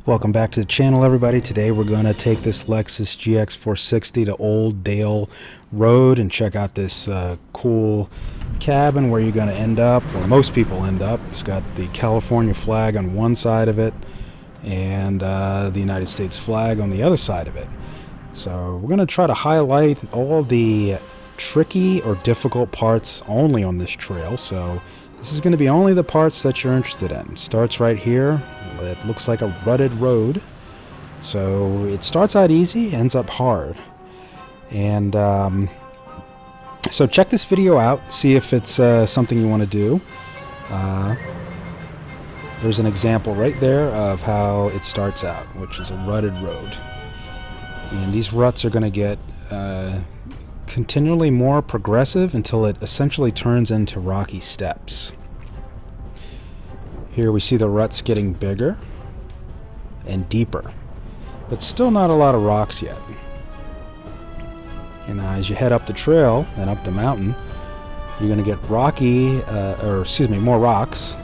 Welcome back to the channel, everybody. Today we're going to take this Lexus GX460 to Old Dale Road and check out this cool cabin where you're going to end up, where most people end up. It's got the California flag on one side of it and the United States flag on the other side of it. So we're going to try to highlight all the tricky or difficult parts only on this trail. So this is going to be only the parts that you're interested in. It starts right here. It looks like a rutted road. So it starts out easy, ends up hard. And so check this video out, see if it's something you want to do. There's an example right there of how it starts out, which is a rutted road. And these ruts are going to get continually more progressive until it essentially turns into rocky steps. Here we see the ruts getting bigger and deeper, but still not a lot of rocks yet. And as you head up the trail and up the mountain, you're going to get more rocks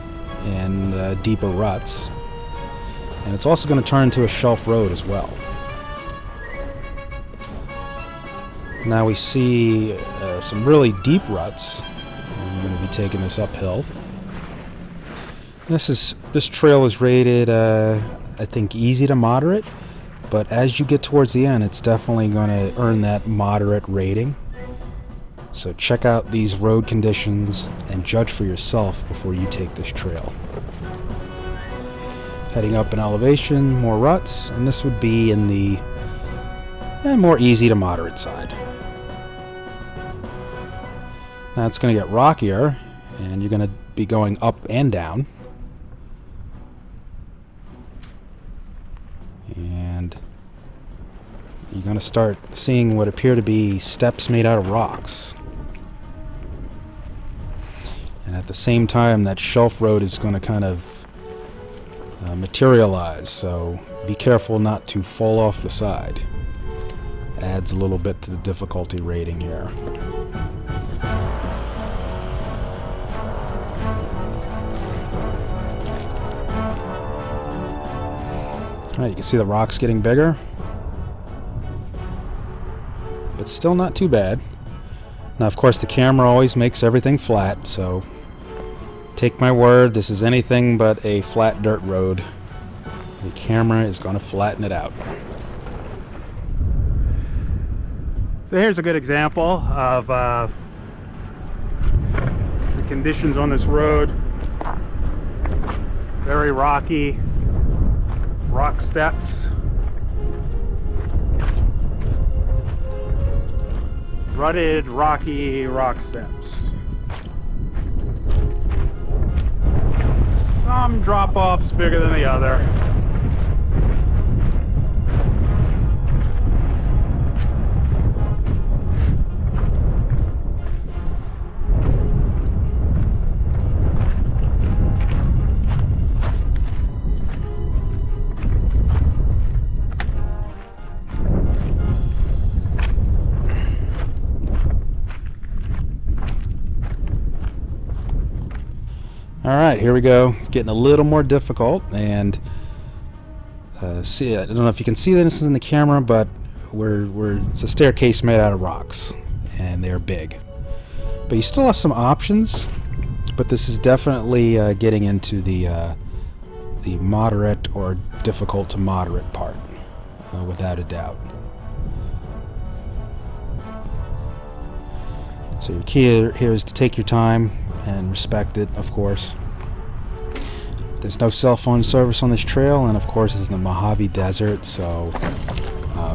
and deeper ruts. And it's also going to turn into a shelf road as well. Now we see some really deep ruts. I'm going to be taking this uphill. This trail is rated, I think, easy to moderate, but as you get towards the end, it's definitely going to earn that moderate rating. So check out these road conditions and judge for yourself before you take this trail. Heading up in elevation, more ruts, and this would be in the more easy to moderate side. Now it's going to get rockier, and you're going to be going up and down. And you're going to start seeing what appear to be steps made out of rocks. And at the same time, that shelf road is going to kind of materialize, so be careful not to fall off the side. Adds a little bit to the difficulty rating here. Alright, you can see the rocks getting bigger, but still not too bad. Now, of course, the camera always makes everything flat, so take my word, this is anything but a flat dirt road. The camera is going to flatten it out. So here's a good example of the conditions on this road. Very rocky. Rock steps, rutted, rocky rock steps. Some drop-offs bigger than the other. Alright, here we go. Getting a little more difficult, and see, I don't know if you can see this in the camera, but it's a staircase made out of rocks, and they're big. But you still have some options, but this is definitely getting into the moderate or difficult to moderate part, without a doubt. So your key here is to take your time and respect it, of course. There's no cell phone service on this trail, and of course it's in the Mojave Desert, so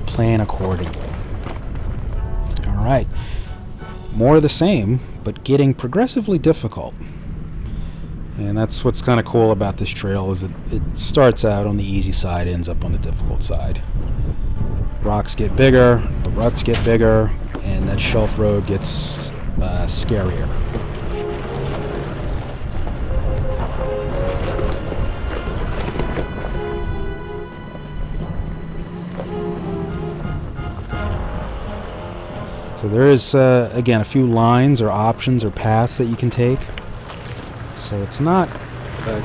plan accordingly. Alright, more of the same, but getting progressively difficult. And that's what's kind of cool about this trail, is it starts out on the easy side, ends up on the difficult side. Rocks get bigger, the ruts get bigger, and that shelf road gets scarier. So there is, again, a few lines or options or paths that you can take. So it's not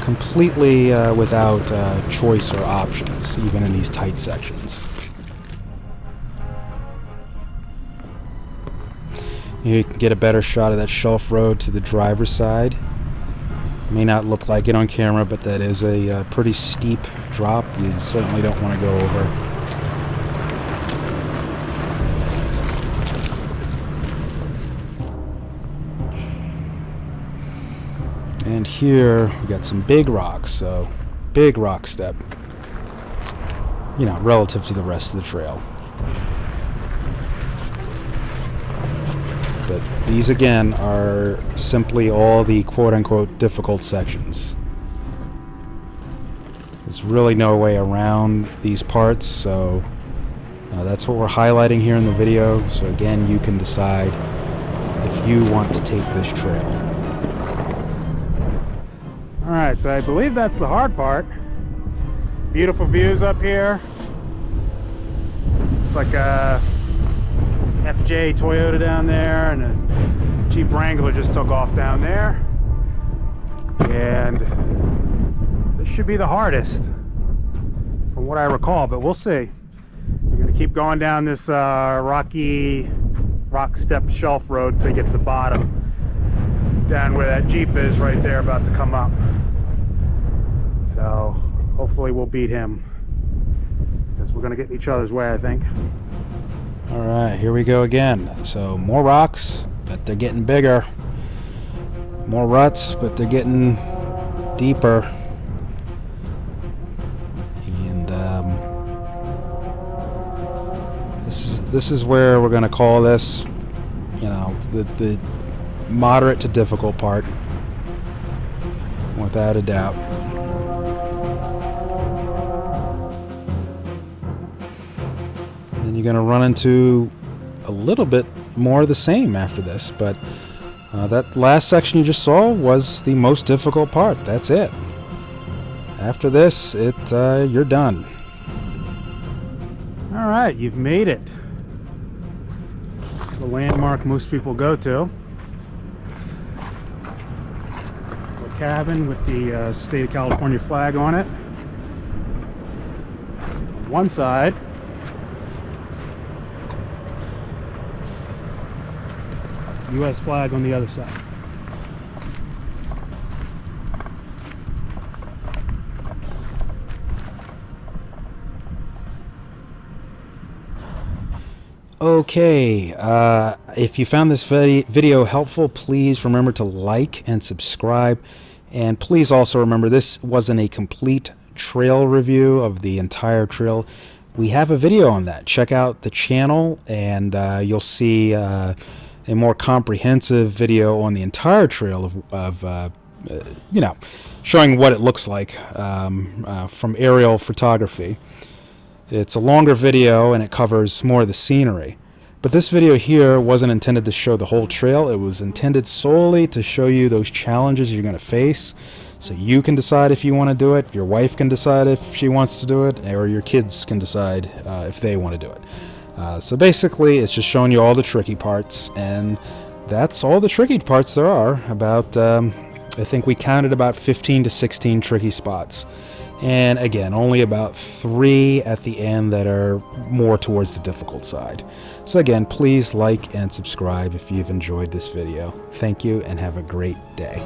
completely without choice or options, even in these tight sections. Here you can get a better shot of that shelf road to the driver's side. May not look like it on camera, but that is a pretty steep drop. You certainly don't want to go over. And here we got some big rocks, so big rock step, you know, relative to the rest of the trail. But these again are simply all the quote-unquote difficult sections. There's really no way around these parts, so that's what we're highlighting here in the video. So again, you can decide if you want to take this trail. Alright, so I believe that's the hard part. Beautiful views up here. It's like a FJ Toyota down there, and a Jeep Wrangler just took off down there. And this should be the hardest from what I recall, but we'll see. We're going to keep going down this rocky rock step shelf road to get to the bottom, down where that Jeep is right there about to come up. So hopefully we'll beat him, because we're going to get in each other's way, I think. All right, here we go again. So more rocks, but they're getting bigger. More ruts, but they're getting deeper. And this is where we're going to call this, you know, the moderate to difficult part, without a doubt. Then you're going to run into a little bit more of the same after this, but that last section you just saw was the most difficult part. That's it. After this, you're done. All right, you've made it. The landmark most people go to. The cabin with the state of California flag on it. On one side. U.S. flag on the other side. Okay, if you found this video helpful, please remember to like and subscribe. And please also remember, this wasn't a complete trail review of the entire trail. We have a video on that. Check out the channel, and you'll see a more comprehensive video on the entire trail of you know, showing what it looks like from aerial photography. It's a longer video and it covers more of the scenery. But this video here wasn't intended to show the whole trail. It was intended solely to show you those challenges you're going to face, so you can decide if you want to do it, your wife can decide if she wants to do it, or your kids can decide if they want to do it. So basically, it's just showing you all the tricky parts, and that's all the tricky parts there are. About, I think we counted about 15 to 16 tricky spots. And again, only about 3 at the end that are more towards the difficult side. So again, please like and subscribe if you've enjoyed this video. Thank you, and have a great day.